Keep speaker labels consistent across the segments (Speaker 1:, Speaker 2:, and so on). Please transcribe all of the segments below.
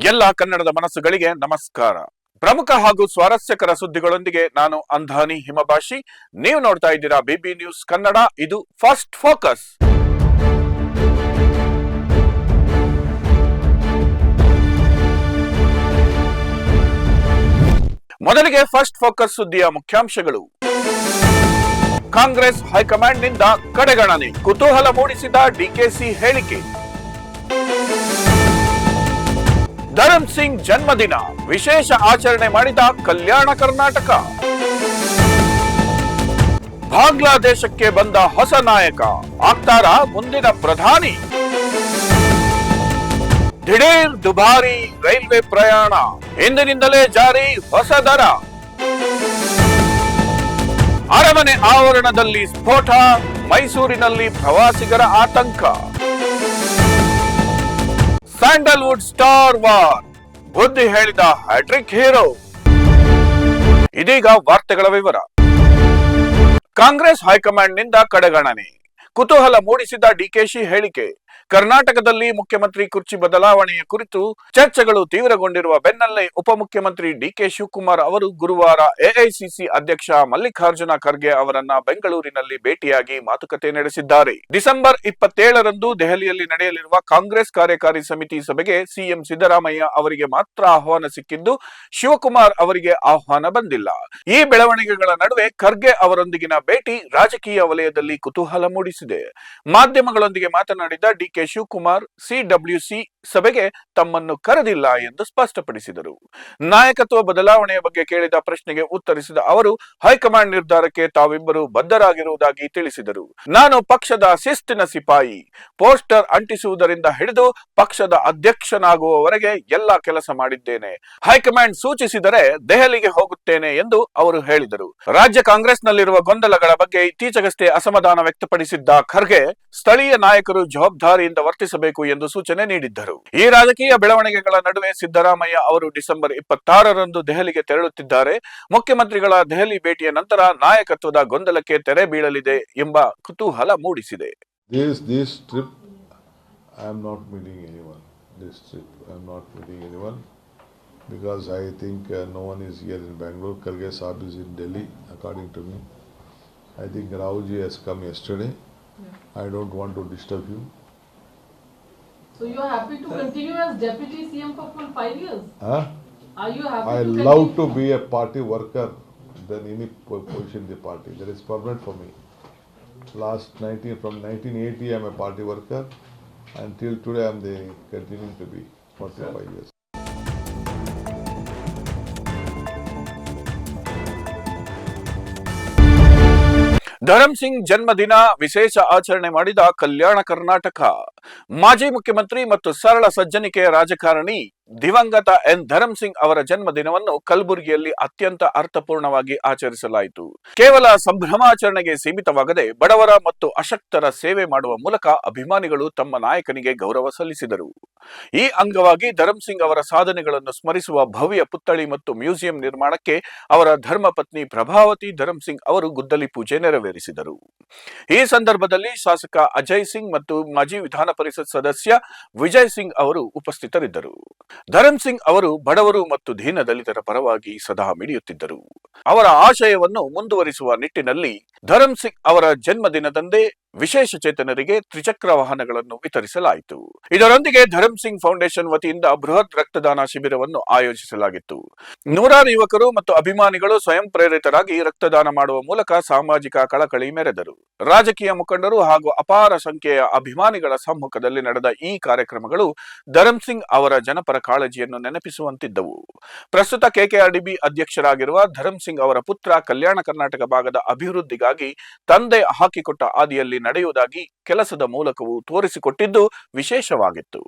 Speaker 1: ಎಲ್ಲ ಕನ್ನಡದ ಮನಸ್ಸುಗಳಿಗೆ ನಮಸ್ಕಾರ. ಪ್ರಮುಖ ಹಾಗೂ ಸ್ವಾರಸ್ಯಕರ ಸುದ್ದಿಗಳೊಂದಿಗೆ ನಾನು ಅಂಧಾನಿ ಹಿಮಭಾಷಿ. ನೀವು ನೋಡ್ತಾ ಇದ್ದೀರಾ ಬಿಬಿ ನ್ಯೂಸ್ ಕನ್ನಡ. ಇದು ಫಸ್ಟ್ ಫೋಕಸ್. ಮೊದಲಿಗೆ ಫಸ್ಟ್ ಫೋಕಸ್ ಸುದ್ದಿಯ ಮುಖ್ಯಾಂಶಗಳು. ಕಾಂಗ್ರೆಸ್ ಹೈಕಮಾಂಡ್ ನಿಂದ ಕಡೆಗಣನೆ, ಕುತೂಹಲ ಮೂಡಿಸಿದ ಡಿಕೆಸಿ ಹೇಳಿಕೆ. ಧರಮ್ ಸಿಂಗ್ ಜನ್ಮದಿನ, ವಿಶೇಷ ಆಚರಣೆ ಮಾಡಿದ ಕಲ್ಯಾಣ ಕರ್ನಾಟಕ. ಬಾಂಗ್ಲಾದೇಶಕ್ಕೆ ಬಂದ ಹೊಸ ನಾಯಕ, ಆಗ್ತಾರಾ ಮುಂದಿನ ಪ್ರಧಾನಿ. ದಿಢೀರ್ ದುಬಾರಿ ರೈಲ್ವೆ ಪ್ರಯಾಣ, ಇಂದಿನಿಂದಲೇ ಜಾರಿ ಹೊಸ ದರ. ಅರಮನೆ ಆವರಣದಲ್ಲಿ ಸ್ಫೋಟ, ಮೈಸೂರಿನಲ್ಲಿ ಪ್ರವಾಸಿಗರ ಆತಂಕ. ಸ್ಯಾಂಡಲ್ವುಡ್ ಸ್ಟಾರ್ ವಾರ್, ಬುದ್ಧಿ ಹೇಳಿದ ಹ್ಯಾಟ್ರಿಕ್ ಹೀರೋ. ಇದೀಗ ವಾರ್ತೆಗಳ ವಿವರ. ಕಾಂಗ್ರೆಸ್ ಹೈಕಮಾಂಡ್ ನಿಂದ ಕಡೆಗಣನೆ, ಕುತೂಹಲ ಮೂಡಿಸಿದ ಡಿಕೆಶಿ ಹೇಳಿಕೆ. ಕರ್ನಾಟಕದಲ್ಲಿ ಮುಖ್ಯಮಂತ್ರಿ ಕುರ್ಚಿ ಬದಲಾವಣೆಯ ಕುರಿತು ಚರ್ಚೆಗಳು ತೀವ್ರಗೊಂಡಿರುವ ಬೆನ್ನಲ್ಲೇ ಉಪಮುಖ್ಯಮಂತ್ರಿ ಡಿಕೆ ಶಿವಕುಮಾರ್ ಅವರು ಗುರುವಾರ ಎಐಸಿಸಿ ಅಧ್ಯಕ್ಷ ಮಲ್ಲಿಕಾರ್ಜುನ ಖರ್ಗೆ ಅವರನ್ನ ಬೆಂಗಳೂರಿನಲ್ಲಿ ಭೇಟಿಯಾಗಿ ಮಾತುಕತೆ ನಡೆಸಿದ್ದಾರೆ. ಡಿಸೆಂಬರ್ 27ರಂದು ದೆಹಲಿಯಲ್ಲಿ ನಡೆಯಲಿರುವ ಕಾಂಗ್ರೆಸ್ ಕಾರ್ಯಕಾರಿ ಸಮಿತಿ ಸಭೆಗೆ ಸಿಎಂ ಸಿದ್ದರಾಮಯ್ಯ ಅವರಿಗೆ ಮಾತ್ರ ಆಹ್ವಾನ ಸಿಕ್ಕಿದ್ದು, ಶಿವಕುಮಾರ್ ಅವರಿಗೆ ಆಹ್ವಾನ ಬಂದಿಲ್ಲ. ಈ ಬೆಳವಣಿಗೆಗಳ ನಡುವೆ ಖರ್ಗೆ ಅವರೊಂದಿಗಿನ ಭೇಟಿ ರಾಜಕೀಯ ವಲಯದಲ್ಲಿ ಕುತೂಹಲ ಮೂಡಿಸಿದೆ. ಮಾಧ್ಯಮಗಳೊಂದಿಗೆ ಮಾತನಾಡಿದ ಡಿಕೆ ಶಿವಕುಮಾರ್ ಸಿಡಬ್ಲ್ಯೂಸಿ ಸಭೆಗೆ ತಮ್ಮನ್ನು ಕರೆದಿಲ್ಲ ಎಂದು ಸ್ಪಷ್ಟಪಡಿಸಿದರು. ನಾಯಕತ್ವ ಬದಲಾವಣೆಯ ಬಗ್ಗೆ ಕೇಳಿದ ಪ್ರಶ್ನೆಗೆ ಉತ್ತರಿಸಿದ ಅವರು, ಹೈಕಮಾಂಡ್ ನಿರ್ಧಾರಕ್ಕೆ ತಾವಿಬ್ಬರು ಬದ್ಧರಾಗಿರುವುದಾಗಿ ತಿಳಿಸಿದರು. ನಾನು ಪಕ್ಷದ ಶಿಸ್ತಿನ ಸಿಪಾಯಿ. ಪೋಸ್ಟರ್ ಅಂಟಿಸುವುದರಿಂದ ಹಿಡಿದು ಪಕ್ಷದ ಅಧ್ಯಕ್ಷನಾಗುವವರೆಗೆ ಎಲ್ಲ ಕೆಲಸ ಮಾಡಿದ್ದೇನೆ. ಹೈಕಮಾಂಡ್ ಸೂಚಿಸಿದರೆ ದೆಹಲಿಗೆ ಹೋಗುತ್ತೇನೆ ಎಂದು ಅವರು ಹೇಳಿದರು. ರಾಜ್ಯ ಕಾಂಗ್ರೆಸ್ನಲ್ಲಿರುವ ಗೊಂದಲಗಳ ಬಗ್ಗೆ ಇತ್ತೀಚೆಗಷ್ಟೇ ಅಸಮಾಧಾನ ವ್ಯಕ್ತಪಡಿಸಿದ್ದ ಖರ್ಗೆ, ಸ್ಥಳೀಯ ನಾಯಕರು ಜವಾಬ್ದಾರಿಯಿಂದ ವರ್ತಿಸಬೇಕು ಎಂದು ಸೂಚನೆ ನೀಡಿದ್ದರು. ಈ ರಾಜಕೀಯ ಬೆಳವಣಿಗೆಗಳ ನಡುವೆ ಸಿದ್ದರಾಮಯ್ಯ ಅವರು ಡಿಸೆಂಬರ್ 26ರಂದು ದೆಹಲಿಗೆ ತೆರಳುತ್ತಿದ್ದಾರೆ. ಮುಖ್ಯಮಂತ್ರಿಗಳ ದೆಹಲಿ ಭೇಟಿಯ ನಂತರ ನಾಯಕತ್ವದ ಗೊಂದಲಕ್ಕೆ ತೆರೆ ಬೀಳಲಿದೆ ಎಂಬ ಕುತೂಹಲ ಮೂಡಿಸಿದೆ.
Speaker 2: This trip, I am not meeting anyone. This trip, I am not meeting anyone because I think no one is here in Bangalore. Kharge Saab is in Delhi, according to me. I think Raoji has come yesterday. I don't want to disturb you.
Speaker 3: So you are happy to continue as deputy CM for full 5 years?
Speaker 2: Huh?
Speaker 3: Are you happy
Speaker 2: I
Speaker 3: to
Speaker 2: love
Speaker 3: continue?
Speaker 2: to be a party worker than any position in the party. That is permanent for me. From 1980 I am a party worker. Until today I am continuing to be 45 years.
Speaker 1: Dharam Singh ಜನ್ಮದಿನ, ವಿಶೇಷ ಆಚರಣೆ ಮಾಡಿದ ಕಲ್ಯಾಣ ಕರ್ನಾಟಕ. ಮಾಜಿ ಮುಖ್ಯಮಂತ್ರಿ ಮತ್ತು ಸರಳ ಸಜ್ಜನಿಕೆಯ ರಾಜಕಾರಣಿ ದಿವಂಗತ ಎನ್ ಧರಮ್ ಸಿಂಗ್ ಅವರ ಜನ್ಮದಿನವನ್ನು ಕಲಬುರಗಿಯಲ್ಲಿ ಅತ್ಯಂತ ಅರ್ಥಪೂರ್ಣವಾಗಿ ಆಚರಿಸಲಾಯಿತು. ಕೇವಲ ಸಂಭ್ರಮಾಚರಣೆಗೆ ಸೀಮಿತವಾಗದೆ ಬಡವರ ಮತ್ತು ಅಶಕ್ತರ ಸೇವೆ ಮಾಡುವ ಮೂಲಕ ಅಭಿಮಾನಿಗಳು ತಮ್ಮ ನಾಯಕನಿಗೆ ಗೌರವ ಸಲ್ಲಿಸಿದರು. ಈ ಅಂಗವಾಗಿ ಧರಮ್ ಸಿಂಗ್ ಅವರ ಸಾಧನೆಗಳನ್ನು ಸ್ಮರಿಸುವ ಭವ್ಯ ಪುತ್ಥಳಿ ಮತ್ತು ಮ್ಯೂಸಿಯಂ ನಿರ್ಮಾಣಕ್ಕೆ ಅವರ ಧರ್ಮಪತ್ನಿ ಪ್ರಭಾವತಿ ಧರಮ್ ಸಿಂಗ್ ಅವರು ಗುದ್ದಲಿ ಪೂಜೆ ನೆರವೇರಿಸಿದರು. ಈ ಸಂದರ್ಭದಲ್ಲಿ ಶಾಸಕ ಅಜಯ್ ಸಿಂಗ್ ಮತ್ತು ಮಾಜಿ ವಿಧಾನ ಪರಿಷತ್ ಸದಸ್ಯ ವಿಜಯ್ ಸಿಂಗ್ ಅವರು ಉಪಸ್ಥಿತರಿದ್ದರು. ಧರಮ್ ಸಿಂಗ್ ಅವರು ಬಡವರು ಮತ್ತು ದೀನ ದಲಿತರ ಪರವಾಗಿ ಸದಾ ಮಿಡಿಯುತ್ತಿದ್ದರು. ಅವರ ಆಶಯವನ್ನು ಮುಂದುವರಿಸುವ ನಿಟ್ಟಿನಲ್ಲಿ ಧರಮ್ ಸಿಂಗ್ ಅವರ ಜನ್ಮದಿನದಂದೇ ವಿಶೇಷ ಚೇತನರಿಗೆ ತ್ರಿಚಕ್ರ ವಾಹನಗಳನ್ನು ವಿತರಿಸಲಾಯಿತು. ಇದರೊಂದಿಗೆ ಧರಮ್ ಸಿಂಗ್ ಫೌಂಡೇಶನ್ ವತಿಯಿಂದ ಬೃಹತ್ ರಕ್ತದಾನ ಶಿಬಿರವನ್ನು ಆಯೋಜಿಸಲಾಗಿತ್ತು. ನೂರಾರು ಯುವಕರು ಮತ್ತು ಅಭಿಮಾನಿಗಳು ಸ್ವಯಂ ಪ್ರೇರಿತರಾಗಿ ರಕ್ತದಾನ ಮಾಡುವ ಮೂಲಕ ಸಾಮಾಜಿಕ ಕಳಕಳಿ ಮೆರೆದರು. ರಾಜಕೀಯ ಮುಖಂಡರು ಹಾಗೂ ಅಪಾರ ಸಂಖ್ಯೆಯ ಅಭಿಮಾನಿಗಳ ಸಮ್ಮುಖದಲ್ಲಿ ನಡೆದ ಈ ಕಾರ್ಯಕ್ರಮಗಳು ಧರಮ್ ಸಿಂಗ್ ಅವರ ಜನಪರ ಕಾಳಜಿಯನ್ನು ನೆನಪಿಸುವಂತಿದ್ದವು. ಪ್ರಸ್ತುತ ಕೆಕೆಆರ್ಡಿಬಿ ಅಧ್ಯಕ್ಷರಾಗಿರುವ ಧರಮ್ ಸಿಂಗ್ ಅವರ ಪುತ್ರ ಕಲ್ಯಾಣ ಕರ್ನಾಟಕ ಭಾಗದ ಅಭಿವೃದ್ಧಿಗಾಗಿ ತಂದೆ ಹಾಕಿಕೊಟ್ಟ ಹಾದಿಯಲ್ಲಿ ನಡೆಯುವುದಾಗಿ ಕೆಲಸದ ಮೂಲಕವೂ ತೋರಿಸಿಕೊಟ್ಟಿದ್ದು ವಿಶೇಷವಾಗಿತ್ತು.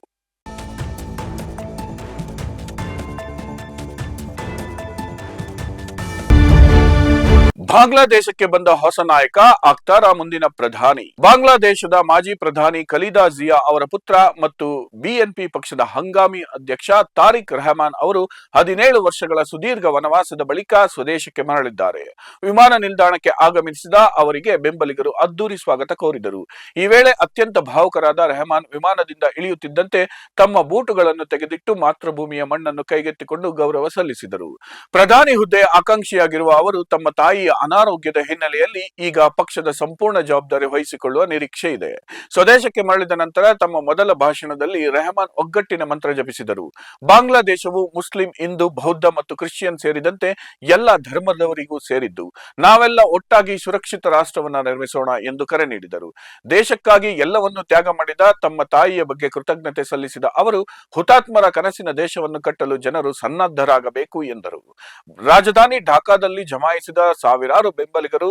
Speaker 1: ಬಾಂಗ್ಲಾದೇಶಕ್ಕೆ ಬಂದ ಹೊಸ ನಾಯಕ ಆಗ್ತಾರಾ ಮುಂದಿನ ಪ್ರಧಾನಿ. ಬಾಂಗ್ಲಾದೇಶದ ಮಾಜಿ ಪ್ರಧಾನಿ ಖಲೀದಾ ಜಿಯಾ ಅವರ ಪುತ್ರ ಮತ್ತು ಬಿಎನ್ಪಿ ಪಕ್ಷದ ಹಂಗಾಮಿ ಅಧ್ಯಕ್ಷ ತಾರಿಕ್ ರೆಹಮಾನ್ ಅವರು 17 ವರ್ಷಗಳ ಸುದೀರ್ಘ ವನವಾಸದ ಬಳಿಕ ಸ್ವದೇಶಕ್ಕೆ ಮರಳಿದ್ದಾರೆ. ವಿಮಾನ ನಿಲ್ದಾಣಕ್ಕೆ ಆಗಮಿಸಿದ ಅವರಿಗೆ ಬೆಂಬಲಿಗರು ಅದ್ದೂರಿ ಸ್ವಾಗತ ಕೋರಿದರು. ಈ ವೇಳೆ ಅತ್ಯಂತ ಭಾವುಕರಾದ ರೆಹಮಾನ್ ವಿಮಾನದಿಂದ ಇಳಿಯುತ್ತಿದ್ದಂತೆ ತಮ್ಮ ಬೂಟುಗಳನ್ನು ತೆಗೆದಿಟ್ಟು ಮಾತೃಭೂಮಿಯ ಮಣ್ಣನ್ನು ಕೈಗೆತ್ತಿಕೊಂಡು ಗೌರವ ಸಲ್ಲಿಸಿದರು. ಪ್ರಧಾನಿ ಹುದ್ದೆ ಆಕಾಂಕ್ಷಿಯಾಗಿರುವ ಅವರು ತಮ್ಮ ತಾಯಿಯ ಅನಾರೋಗ್ಯದ ಹಿನ್ನೆಲೆಯಲ್ಲಿ ಈಗ ಪಕ್ಷದ ಸಂಪೂರ್ಣ ಜವಾಬ್ದಾರಿ ವಹಿಸಿಕೊಳ್ಳುವ ನಿರೀಕ್ಷೆ ಇದೆ. ಸ್ವದೇಶಕ್ಕೆ ಮರಳಿದ ನಂತರ ತಮ್ಮ ಮೊದಲ ಭಾಷಣದಲ್ಲಿ ರೆಹಮಾನ್ ಒಗ್ಗಟ್ಟಿನ ಮಂತ್ರ ಜಪಿಸಿದರು. ಬಾಂಗ್ಲಾದೇಶವು ಮುಸ್ಲಿಂ, ಹಿಂದೂ, ಬೌದ್ಧ ಮತ್ತು ಕ್ರಿಶ್ಚಿಯನ್ ಸೇರಿದಂತೆ ಎಲ್ಲ ಧರ್ಮದವರಿಗೂ ಸೇರಿದ್ದು, ನಾವೆಲ್ಲ ಒಟ್ಟಾಗಿ ಸುರಕ್ಷಿತ ರಾಷ್ಟ್ರವನ್ನ ನಿರ್ಮಿಸೋಣ ಎಂದು ಕರೆ ನೀಡಿದರು. ದೇಶಕ್ಕಾಗಿ ಎಲ್ಲವನ್ನೂ ತ್ಯಾಗ ಮಾಡಿದ ತಮ್ಮ ತಾಯಿಯ ಬಗ್ಗೆ ಕೃತಜ್ಞತೆ ಸಲ್ಲಿಸಿದ ಅವರು ಹುತಾತ್ಮರ ಕನಸಿನ ದೇಶವನ್ನು ಕಟ್ಟಲು ಜನರು ಸನ್ನದ್ಧರಾಗಬೇಕು ಎಂದರು. ರಾಜಧಾನಿ ಢಾಕಾದಲ್ಲಿ ಜಮಾಯಿಸಿದ ಸಾವಿರಾರು ಬೆಂಬಲಿಗರು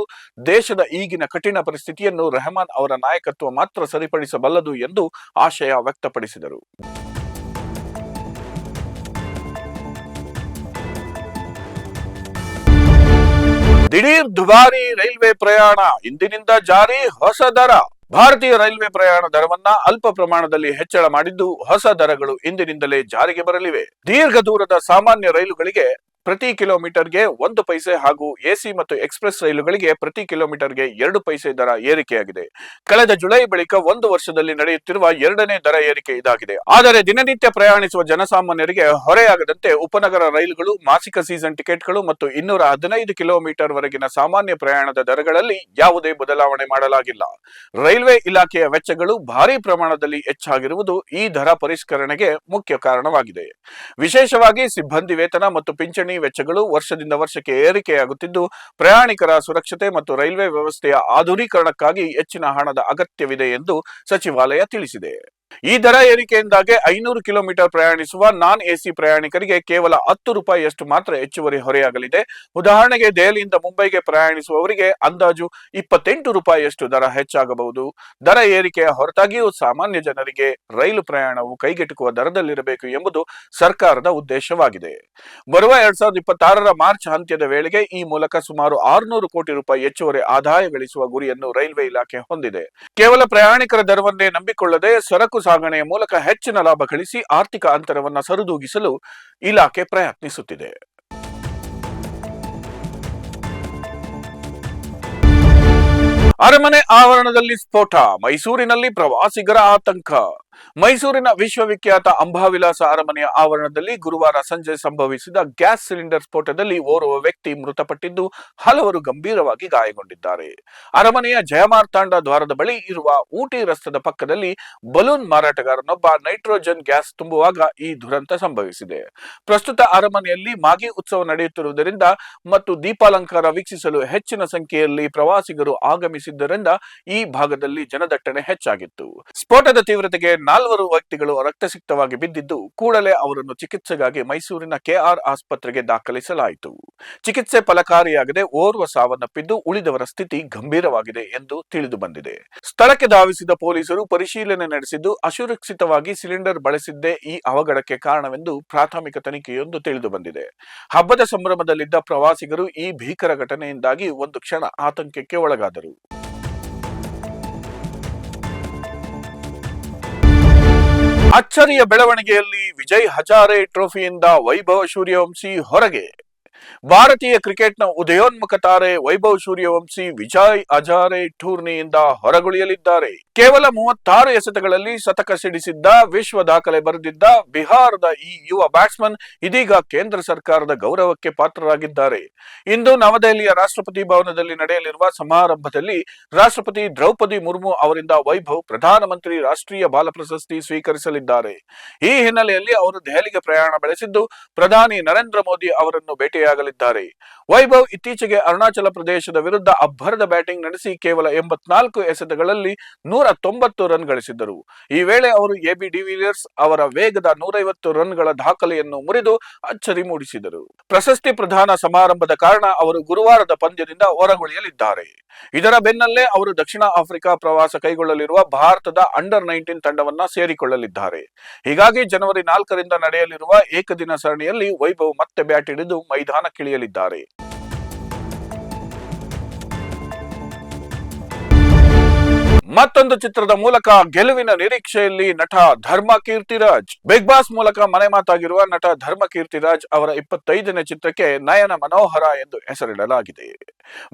Speaker 1: ದೇಶದ ಈಗಿನ ಕಠಿಣ ಪರಿಸ್ಥಿತಿಯನ್ನು ರೆಹಮಾನ್ ಅವರ ನಾಯಕತ್ವ ಮಾತ್ರ ಸರಿಪಡಿಸಬಲ್ಲದು ಎಂದು ಆಶಯ ವ್ಯಕ್ತಪಡಿಸಿದರು. ದಿಢೀರ್ ದುಬಾರಿ ರೈಲ್ವೆ ಪ್ರಯಾಣ, ಇಂದಿನಿಂದ ಜಾರಿ ಹೊಸ ದರ. ಭಾರತೀಯ ರೈಲ್ವೆ ಪ್ರಯಾಣ ದರವನ್ನ ಅಲ್ಪ ಪ್ರಮಾಣದಲ್ಲಿ ಹೆಚ್ಚಳ ಮಾಡಿದ್ದು, ಹೊಸ ದರಗಳು ಇಂದಿನಿಂದಲೇ ಜಾರಿಗೆ ಬರಲಿವೆ. ದೀರ್ಘ ದೂರದ ಸಾಮಾನ್ಯ ರೈಲುಗಳಿಗೆ ಪ್ರತಿ ಕಿಲೋಮೀಟರ್ಗೆ 1 ಪೈಸೆ ಹಾಗೂ ಎಸಿ ಮತ್ತು ಎಕ್ಸ್ಪ್ರೆಸ್ ರೈಲುಗಳಿಗೆ ಪ್ರತಿ ಕಿಲೋಮೀಟರ್ಗೆ 2 ಪೈಸೆ ದರ ಏರಿಕೆಯಾಗಿದೆ. ಕಳೆದ ಜುಲೈ ಬಳಿಕ 1 ವರ್ಷದಲ್ಲಿ ನಡೆಯುತ್ತಿರುವ 2ನೇ ದರ ಏರಿಕೆ ಇದಾಗಿದೆ. ಆದರೆ ದಿನನಿತ್ಯ ಪ್ರಯಾಣಿಸುವ ಜನಸಾಮಾನ್ಯರಿಗೆ ಹೊರೆಯಾಗದಂತೆ ಉಪನಗರ ರೈಲುಗಳು, ಮಾಸಿಕ ಸೀಸನ್ ಟಿಕೆಟ್ಗಳು ಮತ್ತು 215 ಕಿಲೋಮೀಟರ್ ವರೆಗಿನ ಸಾಮಾನ್ಯ ಪ್ರಯಾಣದ ದರಗಳಲ್ಲಿ ಯಾವುದೇ ಬದಲಾವಣೆ ಮಾಡಲಾಗಿಲ್ಲ. ರೈಲ್ವೆ ಇಲಾಖೆಯ ವೆಚ್ಚಗಳು ಭಾರಿ ಪ್ರಮಾಣದಲ್ಲಿ ಹೆಚ್ಚಾಗಿರುವುದು ಈ ದರ ಪರಿಷ್ಕರಣೆಗೆ ಮುಖ್ಯ ಕಾರಣವಾಗಿದೆ. ವಿಶೇಷವಾಗಿ ಸಿಬ್ಬಂದಿ ವೇತನ ಮತ್ತು ಪಿಂಚಣಿ ವೆಚ್ಚಗಳು ವರ್ಷದಿಂದ ವರ್ಷಕ್ಕೆ ಏರಿಕೆಯಾಗುತ್ತಿದ್ದು, ಪ್ರಯಾಣಿಕರ ಸುರಕ್ಷತೆ ಮತ್ತು ರೈಲ್ವೆ ವ್ಯವಸ್ಥೆಯ ಆಧುನೀಕರಣಕ್ಕಾಗಿ ಹೆಚ್ಚಿನ ಹಣದ ಅಗತ್ಯವಿದೆ ಎಂದು ಸಚಿವಾಲಯ ತಿಳಿಸಿದೆ. ಈ ದರ ಏರಿಕೆಯಿಂದಾಗಿ 500 ಕಿಲೋಮೀಟರ್ ಪ್ರಯಾಣಿಸುವ ನಾನ್ ಎಸಿ ಪ್ರಯಾಣಿಕರಿಗೆ ಕೇವಲ 10 ರೂಪಾಯಿಯಷ್ಟು ಮಾತ್ರ ಹೆಚ್ಚುವರಿ ಹೊರೆಯಾಗಲಿದೆ. ಉದಾಹರಣೆಗೆ ದೆಹಲಿಯಿಂದ ಮುಂಬೈಗೆ ಪ್ರಯಾಣಿಸುವವರಿಗೆ ಅಂದಾಜು 28 ರೂಪಾಯಿಯಷ್ಟು ದರ ಹೆಚ್ಚಾಗಬಹುದು. ದರ ಏರಿಕೆಯ ಹೊರತಾಗಿಯೂ ಸಾಮಾನ್ಯ ಜನರಿಗೆ ರೈಲು ಪ್ರಯಾಣವು ಕೈಗೆಟುಕುವ ದರದಲ್ಲಿರಬೇಕು ಎಂಬುದು ಸರ್ಕಾರದ ಉದ್ದೇಶವಾಗಿದೆ. ಬರುವ 2026ರ ಮಾರ್ಚ್ ಅಂತ್ಯದ ವೇಳೆಗೆ ಈ ಮೂಲಕ ಸುಮಾರು 600 ಕೋಟಿ ರೂಪಾಯಿ ಹೆಚ್ಚುವರಿ ಆದಾಯ ಗಳಿಸುವ ಗುರಿಯನ್ನು ರೈಲ್ವೆ ಇಲಾಖೆ ಹೊಂದಿದೆ. ಕೇವಲ ಪ್ರಯಾಣಿಕರ ದರವನ್ನೇ ನಂಬಿಕೊಳ್ಳದೆ ಸರಕು ಸಾಗಣೆಯ ಮೂಲಕ ಹೆಚ್ಚಿನ ಲಾಭ ಗಳಿಸಿ ಆರ್ಥಿಕ ಅಂತರವನ್ನು ಸರಿದೂಗಿಸಲು ಇಲಾಖೆ ಪ್ರಯತ್ನಿಸುತ್ತಿದೆ. ಅರಮನೆ ಆವರಣದಲ್ಲಿ ಸ್ಫೋಟ, ಮೈಸೂರಿನಲ್ಲಿ ಪ್ರವಾಸಿಗರ ಆತಂಕ. ಮೈಸೂರಿನ ವಿಶ್ವವಿಖ್ಯಾತ ಅಂಬಾವಿಲಾಸ ಅರಮನೆಯ ಆವರಣದಲ್ಲಿ ಗುರುವಾರ ಸಂಜೆ ಸಂಭವಿಸಿದ ಗ್ಯಾಸ್ ಸಿಲಿಂಡರ್ ಸ್ಫೋಟದಲ್ಲಿ ಓರ್ವ ವ್ಯಕ್ತಿ ಮೃತಪಟ್ಟಿದ್ದು, ಹಲವರು ಗಂಭೀರವಾಗಿ ಗಾಯಗೊಂಡಿದ್ದಾರೆ. ಅರಮನೆಯ ಜಯಮಾರ್ತಾಂಡ ದ್ವಾರದ ಬಳಿ ಇರುವ ಊಟಿ ರಸ್ತೆದ ಪಕ್ಕದಲ್ಲಿ ಬಲೂನ್ ಮಾರಾಟಗಾರನೊಬ್ಬ ನೈಟ್ರೋಜನ್ ಗ್ಯಾಸ್ ತುಂಬುವಾಗ ಈ ದುರಂತ ಸಂಭವಿಸಿದೆ. ಪ್ರಸ್ತುತ ಅರಮನೆಯಲ್ಲಿ ಮಾಗಿ ಉತ್ಸವ ನಡೆಯುತ್ತಿರುವುದರಿಂದ ಮತ್ತು ದೀಪಾಲಂಕಾರ ವೀಕ್ಷಿಸಲು ಹೆಚ್ಚಿನ ಸಂಖ್ಯೆಯಲ್ಲಿ ಪ್ರವಾಸಿಗರು ಆಗಮಿಸಿದ್ದರಿಂದ ಈ ಭಾಗದಲ್ಲಿ ಜನದಟ್ಟಣೆ ಹೆಚ್ಚಾಗಿತ್ತು. ಸ್ಫೋಟದ ತೀವ್ರತೆಗೆ 4 ವ್ಯಕ್ತಿಗಳು ರಕ್ತಸಿಕ್ತವಾಗಿ ಬಿದ್ದಿದ್ದು, ಕೂಡಲೇ ಅವರನ್ನು ಚಿಕಿತ್ಸೆಗಾಗಿ ಮೈಸೂರಿನ ಕೆಆರ್ ಆಸ್ಪತ್ರೆಗೆ ದಾಖಲಿಸಲಾಯಿತು. ಚಿಕಿತ್ಸೆ ಫಲಕಾರಿಯಾಗದೆ ಓರ್ವ ಸಾವನ್ನಪ್ಪಿದ್ದು, ಉಳಿದವರ ಸ್ಥಿತಿ ಗಂಭೀರವಾಗಿದೆ ಎಂದು ತಿಳಿದು ಬಂದಿದೆ. ಸ್ಥಳಕ್ಕೆ ಧಾವಿಸಿದ ಪೊಲೀಸರು ಪರಿಶೀಲನೆ ನಡೆಸಿದ್ದು, ಅಸುರಕ್ಷಿತವಾಗಿ ಸಿಲಿಂಡರ್ ಬಳಸಿದ್ದೇ ಈ ಅವಘಡಕ್ಕೆ ಕಾರಣವೆಂದು ಪ್ರಾಥಮಿಕ ತನಿಖೆಯೊಂದು ತಿಳಿದು ಬಂದಿದೆ. ಹಬ್ಬದ ಸಂಭ್ರಮದಲ್ಲಿದ್ದ ಪ್ರವಾಸಿಗರು ಈ ಭೀಕರ ಘಟನೆಯಿಂದಾಗಿ ಒಂದು ಕ್ಷಣ ಆತಂಕಕ್ಕೆ ಒಳಗಾದರು. ಅಚ್ಚರಿಯ ಬೆಳವಣಿಗೆಯಲ್ಲಿ ವಿಜಯ್ ಹಜಾರೆ ಟ್ರೋಫಿಯಿಂದ ವೈಭವ್ ಸೂರ್ಯವಂಶಿ ಹೊರಗೆ. ಭಾರತೀಯ ಕ್ರಿಕೆಟ್ನ ಉದಯೋನ್ಮುಖ ತಾರೆ ವೈಭವ್ ಸೂರ್ಯವಂಶಿ ವಿಜಯ್ ಹಜಾರೆ ಟೂರ್ನಿಯಿಂದ ಹೊರಗುಳಿಯಲಿದ್ದಾರೆ. ಕೇವಲ 36 ಎಸೆತಗಳಲ್ಲಿ ಶತಕ ಸಿಡಿಸಿದ್ದ, ವಿಶ್ವ ದಾಖಲೆ ಬರೆದಿದ್ದ ಬಿಹಾರದ ಈ ಯುವ ಬ್ಯಾಟ್ಸ್ಮನ್ ಇದೀಗ ಕೇಂದ್ರ ಸರ್ಕಾರದ ಗೌರವಕ್ಕೆ ಪಾತ್ರರಾಗಿದ್ದಾರೆ. ಇಂದು ನವದೆಹಲಿಯ ರಾಷ್ಟ್ರಪತಿ ಭವನದಲ್ಲಿ ನಡೆಯಲಿರುವ ಸಮಾರಂಭದಲ್ಲಿ ರಾಷ್ಟ್ರಪತಿ ದ್ರೌಪದಿ ಮುರ್ಮು ಅವರಿಂದ ವೈಭವ್ ಪ್ರಧಾನಮಂತ್ರಿ ರಾಷ್ಟ್ರೀಯ ಬಾಲ ಪ್ರಶಸ್ತಿ ಸ್ವೀಕರಿಸಲಿದ್ದಾರೆ. ಈ ಹಿನ್ನೆಲೆಯಲ್ಲಿ ಅವರು ದೆಹಲಿಗೆ ಪ್ರಯಾಣ ಬೆಳೆಸಿದ್ದು, ಪ್ರಧಾನಿ ನರೇಂದ್ರ ಮೋದಿ ಅವರನ್ನು ಭೇಟಿಯಾಗಲಿದ್ದಾರೆ. ವೈಭವ್ ಇತ್ತೀಚೆಗೆ ಅರುಣಾಚಲ ಪ್ರದೇಶದ ವಿರುದ್ಧ ಅಬ್ಬರದ ಬ್ಯಾಟಿಂಗ್ ನಡೆಸಿ ಕೇವಲ 84 ಎಸೆತಗಳಲ್ಲಿ 190 ರನ್ ಗಳಿಸಿದ್ದರು. ಈ ವೇಳೆ ಅವರು ಎಬಿ ಡಿವಿಲಿಯರ್ಸ್ ಅವರ ವೇಗದ 150 ರನ್ಗಳ ದಾಖಲೆಯನ್ನು ಮುರಿದು ಅಚ್ಚರಿ ಮೂಡಿಸಿದರು. ಪ್ರಶಸ್ತಿ ಪ್ರದಾನ ಸಮಾರಂಭದ ಕಾರಣ ಅವರು ಗುರುವಾರದ ಪಂದ್ಯದಿಂದ ಹೊರಗುಳಿಯಲಿದ್ದಾರೆ. ಇದರ ಬೆನ್ನಲ್ಲೇ ಅವರು ದಕ್ಷಿಣ ಆಫ್ರಿಕಾ ಪ್ರವಾಸ ಕೈಗೊಳ್ಳಲಿರುವ ಭಾರತದ ಅಂಡರ್-19 ತಂಡವನ್ನ ಸೇರಿಕೊಳ್ಳಲಿದ್ದಾರೆ. ಹೀಗಾಗಿ ಜನವರಿ 4ರಿಂದ ನಡೆಯಲಿರುವ ಏಕದಿನ ಸರಣಿಯಲ್ಲಿ ವೈಭವ್ ಮತ್ತೆ ಬ್ಯಾಟ್ ಹಿಡಿದು ಮೈದಾನಕ್ಕಿಳಿಯಲಿದ್ದಾರೆ. ಮತ್ತೊಂದು ಚಿತ್ರದ ಮೂಲಕ ಗೆಲುವಿನ ನಿರೀಕ್ಷೆಯಲ್ಲಿ ನಟ ಧರ್ಮ ಕೀರ್ತಿರಾಜ್. ಬಿಗ್ ಬಾಸ್ ಮೂಲಕ ಮನೆ ಮಾತಾಗಿರುವ ನಟ ಧರ್ಮ ಕೀರ್ತಿರಾಜ್ ಅವರ 25ನೇ ಚಿತ್ರಕ್ಕೆ ನಯನ ಮನೋಹರ ಎಂದು ಹೆಸರಿಡಲಾಗಿದೆ.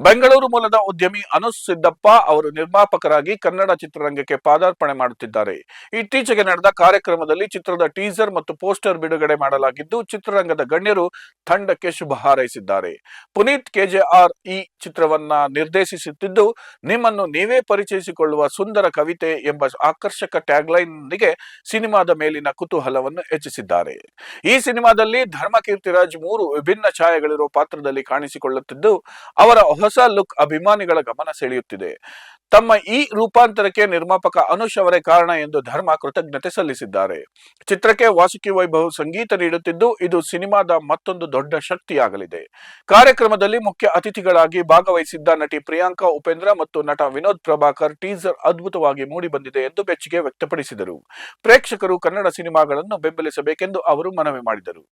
Speaker 1: ಬೆಂಗಳೂರು ಮೂಲದ ಉದ್ಯಮಿ ಅನುಸ್ ಸಿದ್ದಪ್ಪ ಅವರು ನಿರ್ಮಾಪಕರಾಗಿ ಕನ್ನಡ ಚಿತ್ರರಂಗಕ್ಕೆ ಪಾದಾರ್ಪಣೆ ಮಾಡುತ್ತಿದ್ದಾರೆ. ಇತ್ತೀಚೆಗೆ ನಡೆದ ಕಾರ್ಯಕ್ರಮದಲ್ಲಿ ಚಿತ್ರದ ಟೀಸರ್ ಮತ್ತು ಪೋಸ್ಟರ್ ಬಿಡುಗಡೆ ಮಾಡಲಾಗಿದ್ದು, ಚಿತ್ರರಂಗದ ಗಣ್ಯರು ತಂಡಕ್ಕೆ ಶುಭ ಹಾರೈಸಿದ್ದಾರೆ. ಪುನೀತ್ ಕೆಜೆಆರ್ ಈ ಚಿತ್ರವನ್ನ ನಿರ್ದೇಶಿಸುತ್ತಿದ್ದು, ನಿಮ್ಮನ್ನು ನೀವೇ ಪರಿಚಯಿಸಿಕೊಳ್ಳುವ ಸುಂದರ ಕವಿತೆ ಎಂಬ ಆಕರ್ಷಕ ಟ್ಯಾಗ್ಲೈನ್ ನೊಂದಿಗೆ ಸಿನಿಮಾದ ಮೇಲಿನ ಕುತೂಹಲವನ್ನು ಹೆಚ್ಚಿಸಿದ್ದಾರೆ. ಈ ಸಿನಿಮಾದಲ್ಲಿ ಧರ್ಮ ಕೀರ್ತಿರಾಜ್ 3 ವಿಭಿನ್ನ ಛಾಯೆಗಳಿರುವ ಪಾತ್ರದಲ್ಲಿ ಕಾಣಿಸಿಕೊಳ್ಳುತ್ತಿದ್ದು, ಅವರ ಹೊಸ ಲುಕ್ ಅಭಿಮಾನಿಗಳ ಗಮನ ಸೆಳೆಯುತ್ತಿದೆ. ತಮ್ಮ ಈ ರೂಪಾಂತರಕ್ಕೆ ನಿರ್ಮಾಪಕ ಅನುಷ್ ಅವರೇ ಕಾರಣ ಎಂದು ಧರ್ಮ ಕೃತಜ್ಞತೆ ಸಲ್ಲಿಸಿದ್ದಾರೆ. ಚಿತ್ರಕ್ಕೆ ವಾಸುಕಿ ವೈಭವ್ ಸಂಗೀತ ನೀಡುತ್ತಿದ್ದು, ಇದು ಸಿನಿಮಾದ ಮತ್ತೊಂದು ದೊಡ್ಡ ಶಕ್ತಿಯಾಗಲಿದೆ. ಕಾರ್ಯಕ್ರಮದಲ್ಲಿ ಮುಖ್ಯ ಅತಿಥಿಗಳಾಗಿ ಭಾಗವಹಿಸಿದ್ದ ನಟಿ ಪ್ರಿಯಾಂಕಾ ಉಪೇಂದ್ರ ಮತ್ತು ನಟ ವಿನೋದ್ ಪ್ರಭಾಕರ್ ಟೀಸರ್ ಅದ್ಭುತವಾಗಿ ಮೂಡಿಬಂದಿದೆ ಎಂದು ಮೆಚ್ಚುಗೆ ವ್ಯಕ್ತಪಡಿಸಿದರು. ಪ್ರೇಕ್ಷಕರು ಕನ್ನಡ ಸಿನಿಮಾಗಳನ್ನು ಬೆಂಬಲಿಸಬೇಕೆಂದು ಅವರು ಮನವಿ ಮಾಡಿದರು.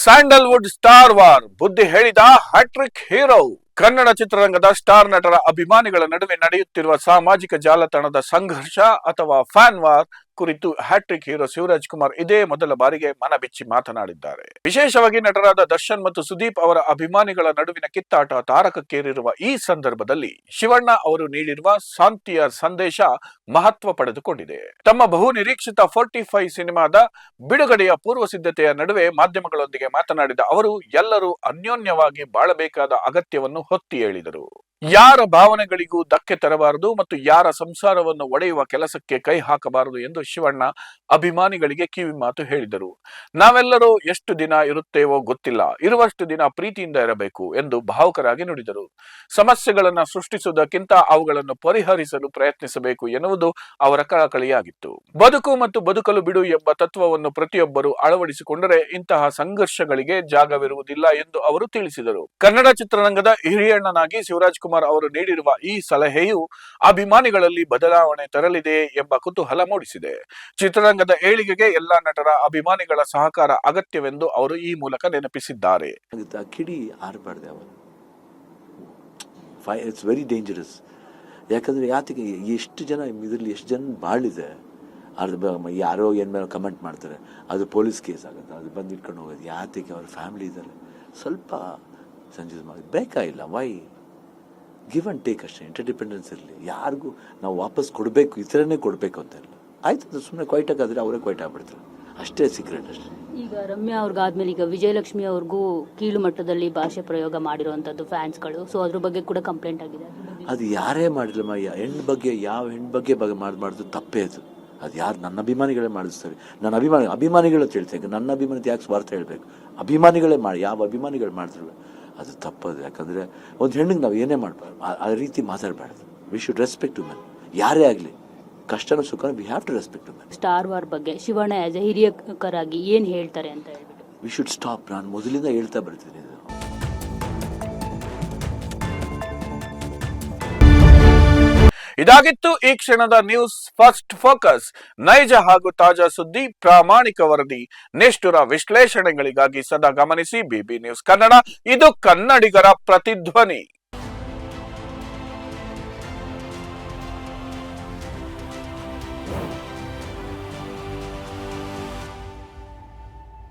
Speaker 1: ಸ್ಯಾಂಡಲ್ವುಡ್ ಸ್ಟಾರ್ ವಾರ್, ಬುದ್ಧಿ ಹೇಳಿದ ಹ್ಯಾಟ್ರಿಕ್ ಹೀರೋ. ಕನ್ನಡ ಚಿತ್ರರಂಗದ ಸ್ಟಾರ್ ನಟರ ಅಭಿಮಾನಿಗಳ ನಡುವೆ ನಡೆಯುತ್ತಿರುವ ಸಾಮಾಜಿಕ ಜಾಲತಾಣದ ಸಂಘರ್ಷ ಅಥವಾ ಫ್ಯಾನ್ ವಾರ್ ಕುರಿತು ಹ್ಯಾಟ್ರಿಕ್ ಹೀರೋ ಶಿವರಾಜ್ ಕುಮಾರ್ ಇದೇ ಮೊದಲ ಬಾರಿಗೆ ಮನಬಿಚ್ಚಿ ಮಾತನಾಡಿದ್ದಾರೆ. ವಿಶೇಷವಾಗಿ ನಟರಾದ ದರ್ಶನ್ ಮತ್ತು ಸುದೀಪ್ ಅವರ ಅಭಿಮಾನಿಗಳ ನಡುವಿನ ಕಿತ್ತಾಟ ತಾರಕಕ್ಕೇರಿರುವ ಈ ಸಂದರ್ಭದಲ್ಲಿ ಶಿವಣ್ಣ ಅವರು ನೀಡಿರುವ ಶಾಂತಿಯ ಸಂದೇಶ ಮಹತ್ವ ಪಡೆದುಕೊಂಡಿದೆ. ತಮ್ಮ ಬಹು ನಿರೀಕ್ಷಿತ 45 ಸಿನಿಮಾದ ಬಿಡುಗಡೆಯ ಪೂರ್ವ ಸಿದ್ಧತೆಯ ನಡುವೆ ಮಾಧ್ಯಮಗಳೊಂದಿಗೆ ಮಾತನಾಡಿದ ಅವರು ಎಲ್ಲರೂ ಅನ್ಯೋನ್ಯವಾಗಿ ಬಾಳಬೇಕಾದ ಅಗತ್ಯವನ್ನು ಹೊತ್ತಿ ಹೇಳಿದರು. ಯಾರ ಭಾವನೆಗಳಿಗೂ ಧಕ್ಕೆ ತರಬಾರದು ಮತ್ತು ಯಾರ ಸಂಸಾರವನ್ನು ಒಡೆಯುವ ಕೆಲಸಕ್ಕೆ ಕೈ ಹಾಕಬಾರದು ಎಂದು ಶಿವಣ್ಣ ಅಭಿಮಾನಿಗಳಿಗೆ ಕಿವಿ ಮಾತು ಹೇಳಿದರು. ನಾವೆಲ್ಲರೂ ಎಷ್ಟು ದಿನ ಇರುತ್ತೇವೋ ಗೊತ್ತಿಲ್ಲ, ಇರುವಷ್ಟು ದಿನ ಪ್ರೀತಿಯಿಂದ ಇರಬೇಕು ಎಂದು ಭಾವುಕರಾಗಿ ನುಡಿದರು. ಸಮಸ್ಯೆಗಳನ್ನು ಸೃಷ್ಟಿಸುವುದಕ್ಕಿಂತ ಅವುಗಳನ್ನು ಪರಿಹರಿಸಲು ಪ್ರಯತ್ನಿಸಬೇಕು ಎನ್ನುವುದು ಅವರ ಕಳಕಳಿಯಾಗಿತ್ತು. ಬದುಕು ಮತ್ತು ಬದುಕಲು ಬಿಡು ಎಂಬ ತತ್ವವನ್ನು ಪ್ರತಿಯೊಬ್ಬರು ಅಳವಡಿಸಿಕೊಂಡರೆ ಇಂತಹ ಸಂಘರ್ಷಗಳಿಗೆ ಜಾಗವಿರುವುದಿಲ್ಲ ಎಂದು ಅವರು ತಿಳಿಸಿದರು. ಕನ್ನಡ ಚಿತ್ರರಂಗದ ಹಿರಿಯಣ್ಣನಾಗಿ ಶಿವರಾಜ್ ಕುಮಾರ್ ಅವರು ನೀಡಿರುವ ಈ ಸಲಹೆಯು ಅಭಿಮಾನಿಗಳಲ್ಲಿ ಬದಲಾವಣೆ ತರಲಿದೆ ಎಂಬ ಕುತೂಹಲ ಮೂಡಿಸಿದೆ. ಚಿತ್ರರಂಗದ ಏಳಿಗೆಗೆ ಎಲ್ಲಾ ನಟರ ಅಭಿಮಾನಿಗಳ ಸಹಕಾರ ಅಗತ್ಯವೆಂದು ಅವರು ಈ ಮೂಲಕ ನೆನಪಿಸಿದ್ದಾರೆ.
Speaker 4: ಕಿಡಿ ಆರಬಾರ್ದು, ಇಟ್ಸ್ ವೆರಿ ಡೇಂಜರಸ್. ಯಾಕಂದರೆ ಯಾತಿಗೆ ಎಷ್ಟು ಜನ ಇದರಲ್ಲಿ ಎಷ್ಟು ಜನ ಬಾಳಿದೆ, ಯಾರೋ ಏನು ಮೇಲೆ ಕಮೆಂಟ್ ಮಾಡ್ತಾರೆ, ಅದು ಪೊಲೀಸ್ ಕೇಸ್ ಆಗುತ್ತೆ, ಅದು ಬಂದು ಇಟ್ಕೊಂಡು ಹೋಗೋದು. ಯಾತಿಗೆ ಅವ್ರ ಫ್ಯಾಮಿಲಿ ಇದ್ದಾರೆ, ಸ್ವಲ್ಪ ಸಂಜೆ ಬೇಕಾಗಿಲ್ಲ. ವೈ ಗಿವ್ ಆ್ಯಂಡ್ ಟೇಕ್ ಅಷ್ಟೇ, ಇಂಟರ್ಡಿಪೆಂಡೆನ್ಸ್ ಇರಲಿ. ಯಾರಿಗೂ ನಾವು ವಾಪಸ್ ಕೊಡಬೇಕು ಈ ಥರನೇ ಕೊಡಬೇಕು ಅಂತ ಇಲ್ಲ. ಆಯ್ತು, ಸುಮ್ಮನೆ ಕ್ವೈಟಾಗಾದರೆ ಅವರೇ ಕ್ವೈಟ್ ಆಗ್ಬಿಡ್ತಾರೆ, ಅಷ್ಟೇ ಸೀಕ್ರೆಟ್ ಅಷ್ಟೇ.
Speaker 5: ಈಗ ರಮ್ಯಾ ಅವ್ರಿಗಾದ್ಮೇಲೆ ಈಗ ವಿಜಯಲಕ್ಷ್ಮಿ ಅವ್ರಿಗೂ ಕೀಳು ಮಟ್ಟದಲ್ಲಿ ಭಾಷೆ ಪ್ರಯೋಗ ಮಾಡಿರುವಂಥದ್ದು ಫ್ಯಾನ್ಸ್ಗಳು, ಸೊ ಅದ್ರ ಬಗ್ಗೆ ಕೂಡ ಕಂಪ್ಲೇಂಟ್ ಆಗಿದೆ.
Speaker 4: ಅದು ಯಾರೇ ಮಾಡಿಲ್ಲಮ್ಮ, ಹೆಣ್ಣು ಬಗ್ಗೆ ಯಾವ ಹೆಣ್ಣು ಬಗ್ಗೆ ಮಾಡಿದ್ದು ತಪ್ಪೇ ಅದು. ಅದು ಯಾರು ನನ್ನ ಅಭಿಮಾನಿಗಳೇ ಮಾಡಿಸ್ತಾರೆ. ನನ್ನ ಅಭಿಮಾನಿಗಳು ಹೇಳ್ತೇನೆ, ನನ್ನ ಅಭಿಮಾನಿ ಯಾಕೆ ಸ್ವಾರ್ಥ ಹೇಳಬೇಕು, ಅಭಿಮಾನಿಗಳೇ ಮಾಡಿ, ಯಾವ ಅಭಿಮಾನಿಗಳು ಮಾಡ್ತಿರಲ್ಲ ಅದು ತಪ್ಪದು. ಯಾಕಂದರೆ ಒಂದು ಹೆಣ್ಣಿಗೆ ನಾವು ಏನೇ ಮಾಡಬಾರ್ದು, ಆ ರೀತಿ ಮಾತಾಡಬಾರ್ದು. ವಿ ಶುಡ್ ರೆಸ್ಪೆಕ್ಟ್ ವುಮೆನ್, ಯಾರೇ ಆಗಲಿ, ಕಷ್ಟನೂ ಸುಖನೂ we have to respect women.
Speaker 5: Star war ಬಗ್ಗೆ ಶಿವಣ್ಣ ಆಸ್ ಎ ಹಿರಿಯಕರಾಗಿ ಏನು ಹೇಳ್ತಾರೆ ಅಂತ ಹೇಳ್ಬಿಟ್ಟು
Speaker 4: ವಿ ಶುಡ್ ಸ್ಟಾಪ್. ನಾನು ಮೊದಲಿಂದ ಹೇಳ್ತಾ ಬರ್ತೀನಿ.
Speaker 1: ಇದಾಗಿತ್ತು ಈ ಕ್ಷಣದ ನ್ಯೂಸ್ ಫಸ್ಟ್ ಫೋಕಸ್. ನೈಜ ಹಾಗೂ ತಾಜಾ ಸುದ್ದಿ, ಪ್ರಾಮಾಣಿಕ ವರದಿ, ನಿಷ್ಠುರ ವಿಶ್ಲೇಷಣೆಗಳಿಗಾಗಿ ಸದಾ ಗಮನಿಸಿ ಬಿಬಿ ನ್ಯೂಸ್ ಕನ್ನಡ. ಇದು ಕನ್ನಡಿಗರ ಪ್ರತಿಧ್ವನಿ.